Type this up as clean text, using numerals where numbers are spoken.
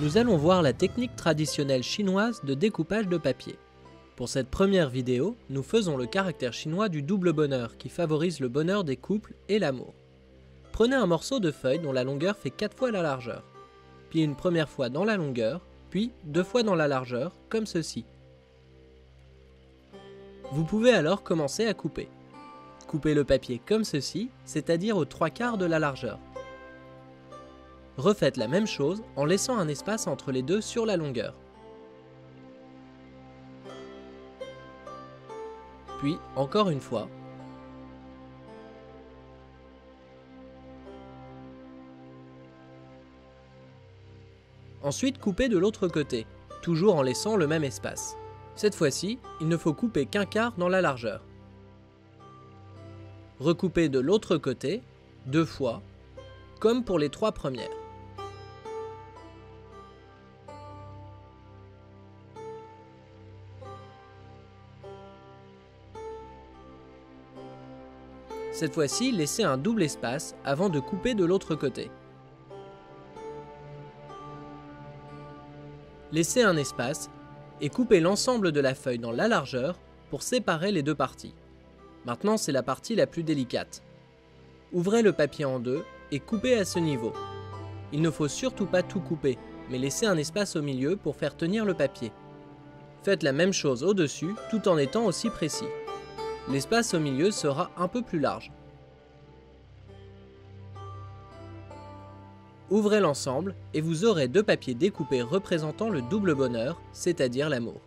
Nous allons voir la technique traditionnelle chinoise de découpage de papier. Pour cette première vidéo, nous faisons le caractère chinois du double bonheur qui favorise le bonheur des couples et l'amour. Prenez un morceau de feuille dont la longueur fait 4 fois la largeur. Pliez une première fois dans la longueur, puis 2 fois dans la largeur, comme ceci. Vous pouvez alors commencer à couper. Coupez le papier comme ceci, c'est-à-dire aux 3/4 de la largeur. Refaites la même chose en laissant un espace entre les deux sur la longueur. Puis, encore une fois. Ensuite, coupez de l'autre côté, toujours en laissant le même espace. Cette fois-ci, il ne faut couper qu'1/4 dans la largeur. Recoupez de l'autre côté, 2 fois, comme pour les 3 premières. Cette fois-ci, laissez un double espace avant de couper de l'autre côté. Laissez un espace et coupez l'ensemble de la feuille dans la largeur pour séparer les deux parties. Maintenant, c'est la partie la plus délicate. Ouvrez le papier en deux et coupez à ce niveau. Il ne faut surtout pas tout couper, mais laissez un espace au milieu pour faire tenir le papier. Faites la même chose au-dessus tout en étant aussi précis. L'espace au milieu sera un peu plus large. Ouvrez l'ensemble et vous aurez deux papiers découpés représentant le double bonheur, c'est-à-dire l'amour.